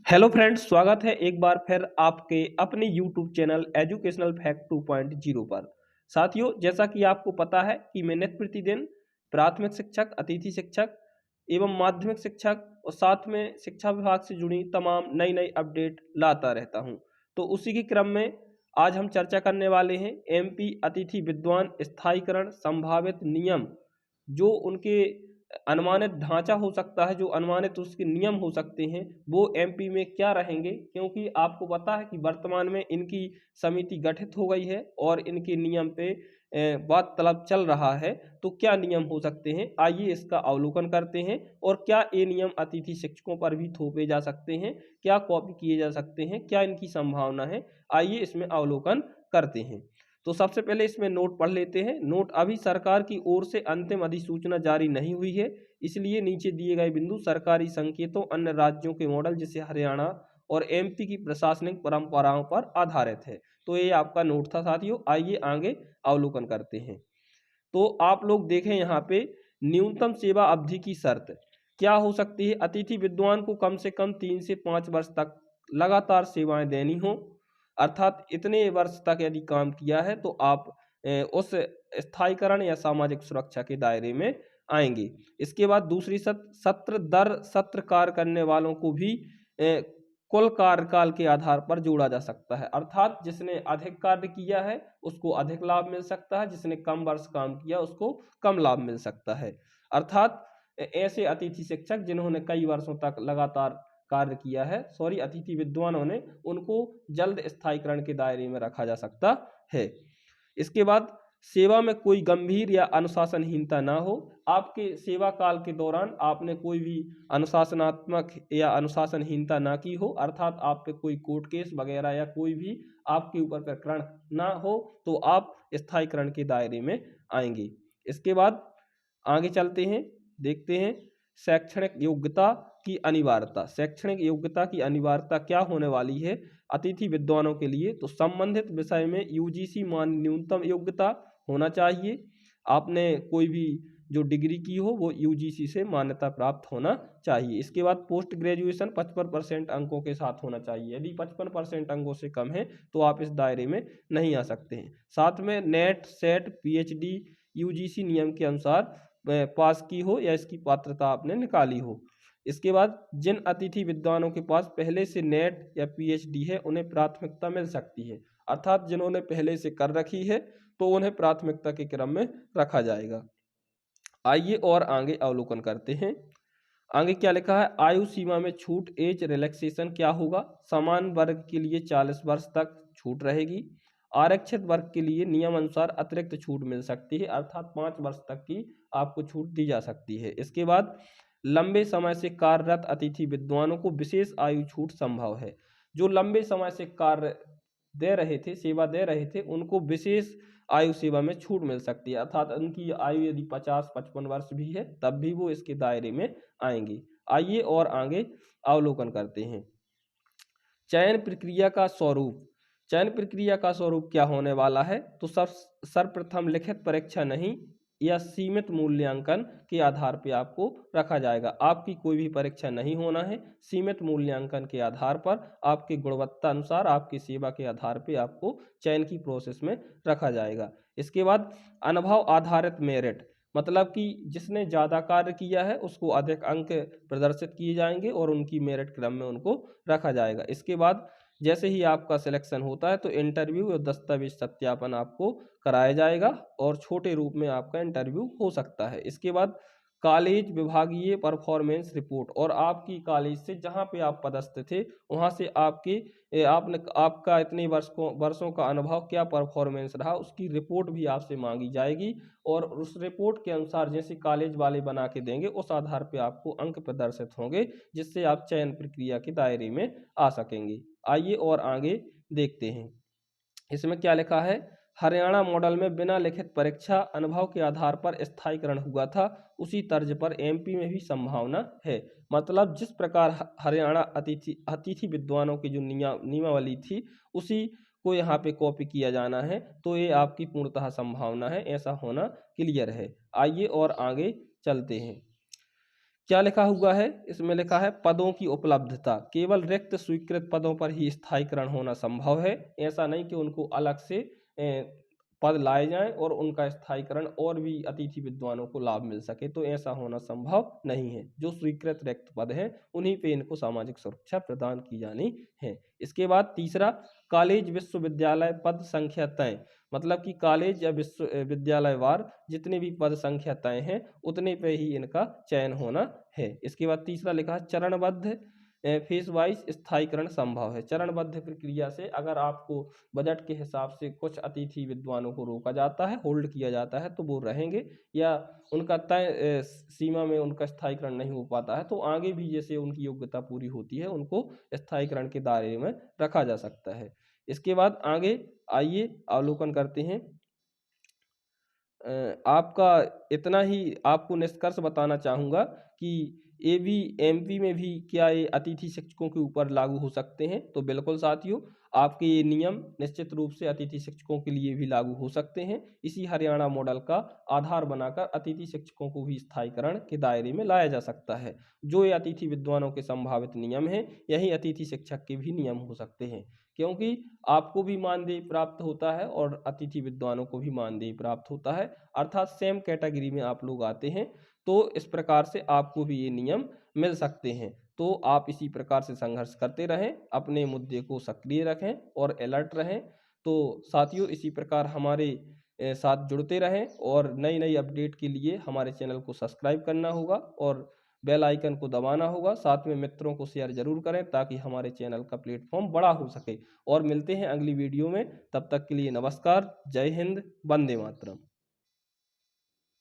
Hello friends, स्वागत है एक बार फिर आपके अपने यूट्यूब चैनल एजुकेशनल फैक्ट 2.0 पर। साथियों, जैसा कि आपको पता है कि मैं नित्य प्रतिदिन प्राथमिक शिक्षक, अतिथि शिक्षक एवं माध्यमिक शिक्षक और साथ में शिक्षा विभाग से जुड़ी तमाम नई नई अपडेट लाता रहता हूं। तो उसी के क्रम में आज हम चर्चा करने वाले हैं एमपी अतिथि विद्वान स्थायीकरण संभावित नियम, जो उनके अनुमानित ढांचा हो सकता है, जो अनुमानित उसके नियम हो सकते हैं, वो एमपी में क्या रहेंगे। क्योंकि आपको पता है कि वर्तमान में इनकी समिति गठित हो गई है और इनके नियम पे बात तलब चल रहा है। तो क्या नियम हो सकते हैं, आइए इसका अवलोकन करते हैं। और क्या ये नियम अतिथि शिक्षकों पर भी थोपे जा सकते हैं, क्या कॉपी किए जा सकते हैं, क्या इनकी संभावना है, आइए इसमें अवलोकन करते हैं। तो सबसे पहले इसमें नोट पढ़ लेते हैं। नोट, अभी सरकार की ओर से अंतिम अधिसूचना जारी नहीं हुई है, इसलिए नीचे दिए गए बिंदु सरकारी संकेतों, अन्य राज्यों के मॉडल जैसे हरियाणा और एमपी की प्रशासनिक परंपराओं पर आधारित है। तो ये आपका नोट था साथियों, आइए आगे अवलोकन करते हैं। तो आप लोग देखें यहाँ पे न्यूनतम सेवा अवधि की शर्त क्या हो सकती है। अतिथि विद्वान को कम से कम 3 से 5 वर्ष तक लगातार सेवाएं देनी हो, अर्थात इतने वर्ष तक यदि काम किया है तो आप उस स्थायीकरण या सामाजिक सुरक्षा के दायरे में आएंगे। इसके बाद दूसरी सत्र दर सत्र कार्य करने वालों को भी कुल कार्यकाल के आधार पर जोड़ा जा सकता है, अर्थात जिसने अधिक कार्य किया है उसको अधिक लाभ मिल सकता है, जिसने कम वर्ष काम किया उसको कम लाभ मिल सकता है। अर्थात ऐसे अतिथि शिक्षक जिन्होंने कई वर्षों तक लगातार कार्य किया है, सॉरी अतिथि विद्वानों ने, उनको जल्द स्थायीकरण के दायरे में रखा जा सकता है। इसके बाद सेवा में कोई गंभीर या अनुशासनहीनता ना हो। आपके सेवा काल के दौरान आपने कोई भी अनुशासनात्मक या अनुशासनहीनता ना की हो, अर्थात आप पे कोई कोर्ट केस वगैरह या कोई भी आपके ऊपर प्रकरण ना हो, तो आप स्थायीकरण के दायरे में आएंगे। इसके बाद आगे चलते हैं, देखते हैं शैक्षणिक योग्यता की अनिवार्यता। शैक्षणिक योग्यता की अनिवार्यता क्या होने वाली है अतिथि विद्वानों के लिए। तो संबंधित विषय में यूजीसी मान न्यूनतम योग्यता होना चाहिए। आपने कोई भी जो डिग्री की हो वो यूजीसी से मान्यता प्राप्त होना चाहिए। इसके बाद पोस्ट ग्रेजुएशन 55% अंकों के साथ होना चाहिए। यदि 55% अंकों से कम है तो आप इस दायरे में नहीं आ सकते हैं। साथ में नेट सेट पीएचडी यूजीसी नियम के अनुसार पास की हो या इसकी पात्रता आपने निकाली हो। इसके बाद जिन अतिथि विद्वानों के पास पहले से नेट या पीएचडी है उन्हें प्राथमिकता मिल सकती है, अर्थात जिन्होंने पहले से कर रखी है तो उन्हें प्राथमिकता के क्रम में रखा जाएगा। आइए और आगे अवलोकन करते हैं। आगे क्या लिखा है, आयु सीमा में छूट, एज रिलैक्सेशन क्या होगा। समान वर्ग के लिए 40 वर्ष तक छूट रहेगी। आरक्षित वर्ग के लिए नियम अनुसार अतिरिक्त छूट मिल सकती है, अर्थात 5 वर्ष तक की आपको छूट दी जा सकती है। इसके बाद लंबे समय से कार्यरत अतिथि विद्वानों को विशेष आयु छूट संभव है। जो लंबे समय से कार्य दे रहे थे, सेवा दे रहे थे, उनको विशेष आयु सेवा में छूट मिल सकती है, अर्थात उनकी आयु यदि 50-55 वर्ष भी है तब भी वो इसके दायरे में आएंगे। आइए और आगे अवलोकन करते हैं। चयन प्रक्रिया का स्वरूप। चयन प्रक्रिया का स्वरूप क्या होने वाला है। तो सर्वप्रथम लिखित परीक्षा नहीं या सीमित मूल्यांकन के आधार पर आपको रखा जाएगा। आपकी कोई भी परीक्षा नहीं होना है, सीमित मूल्यांकन के आधार पर आपकी गुणवत्ता अनुसार आपकी सेवा के आधार पर आपको चयन की प्रोसेस में रखा जाएगा। इसके बाद अनुभव आधारित मेरिट, मतलब कि जिसने ज़्यादा कार्य किया है उसको अधिक अंक प्रदर्शित किए जाएंगे और उनकी मेरिट क्रम में उनको रखा जाएगा। इसके बाद जैसे ही आपका सिलेक्शन होता है तो इंटरव्यू और दस्तावेज सत्यापन आपको कराया जाएगा और छोटे रूप में आपका इंटरव्यू हो सकता है। इसके बाद कॉलेज विभागीय परफॉर्मेंस रिपोर्ट, और आपकी कॉलेज से जहाँ पे आप पदस्थ थे वहाँ से आपने आपका इतने वर्षों का अनुभव क्या परफॉर्मेंस रहा, उसकी रिपोर्ट भी आपसे मांगी जाएगी और उस रिपोर्ट के अनुसार जैसे कॉलेज वाले बना के देंगे उस आधार पे आपको अंक प्रदर्शित होंगे, जिससे आप चयन प्रक्रिया के दायरे में आ सकेंगे। आइए और आगे देखते हैं। इसमें क्या लिखा है, हरियाणा मॉडल में बिना लिखित परीक्षा अनुभव के आधार पर स्थायीकरण हुआ था, उसी तर्ज पर एमपी में भी संभावना है। मतलब जिस प्रकार हरियाणा अतिथि विद्वानों की जो नियमावली थी उसी को यहाँ पे कॉपी किया जाना है, तो ये आपकी पूर्णतः संभावना है, ऐसा होना क्लियर है। आइए और आगे चलते हैं। क्या लिखा हुआ है, इसमें लिखा है पदों की उपलब्धता, केवल रिक्त स्वीकृत पदों पर ही स्थायीकरण होना संभव है। ऐसा नहीं कि उनको अलग से पद लाए जाएं और उनका स्थायीकरण और भी अतिथि विद्वानों को लाभ मिल सके, तो ऐसा होना संभव नहीं है। जो स्वीकृत रिक्त पद हैं उन्हीं पे इनको सामाजिक सुरक्षा प्रदान की जानी है। इसके बाद तीसरा, कॉलेज विश्वविद्यालय पद संख्या तय, मतलब कि कॉलेज या विश्वविद्यालय वार जितने भी पद संख्या तय हैं उतने पे ही इनका चयन होना है। इसके बाद तीसरा लिखा है चरणबद्ध फेज वाइज स्थायीकरण संभव है। चरणबद्ध प्रक्रिया से अगर आपको बजट के हिसाब से कुछ अतिथि विद्वानों को रोका जाता है, होल्ड किया जाता है, तो वो रहेंगे, या उनका तय सीमा में उनका स्थायीकरण नहीं हो पाता है तो आगे भी जैसे उनकी योग्यता पूरी होती है उनको स्थायीकरण के दायरे में रखा जा सकता है। इसके बाद आगे आइए अवलोकन करते हैं। आपका इतना ही आपको निष्कर्ष बताना चाहूँगा कि एबी-एमपी में भी क्या ये अतिथि शिक्षकों के ऊपर लागू हो सकते हैं? तो बिल्कुल साथियों, आपके ये नियम निश्चित रूप से अतिथि शिक्षकों के लिए भी लागू हो सकते हैं। इसी हरियाणा मॉडल का आधार बनाकर अतिथि शिक्षकों को भी स्थायीकरण के दायरे में लाया जा सकता है। जो ये अतिथि विद्वानों के संभावित नियम हैं, यही अतिथि शिक्षक के भी नियम हो सकते हैं, क्योंकि आपको भी मानदेय प्राप्त होता है और अतिथि विद्वानों को भी मानदेय प्राप्त होता है, अर्थात सेम कैटेगरी में आप लोग आते हैं। तो इस प्रकार से आपको भी ये नियम मिल सकते हैं। तो आप इसी प्रकार से संघर्ष करते रहें, अपने मुद्दे को सक्रिय रखें और अलर्ट रहें। तो साथियों, इसी प्रकार हमारे साथ जुड़ते रहें और नई नई अपडेट के लिए हमारे चैनल को सब्सक्राइब करना होगा और बेल आइकन को दबाना होगा। साथ में मित्रों को शेयर जरूर करें ताकि हमारे चैनल का प्लेटफॉर्म बड़ा हो सके। और मिलते हैं अगली वीडियो में, तब तक के लिए नमस्कार, जय हिंद, वंदे मातरम।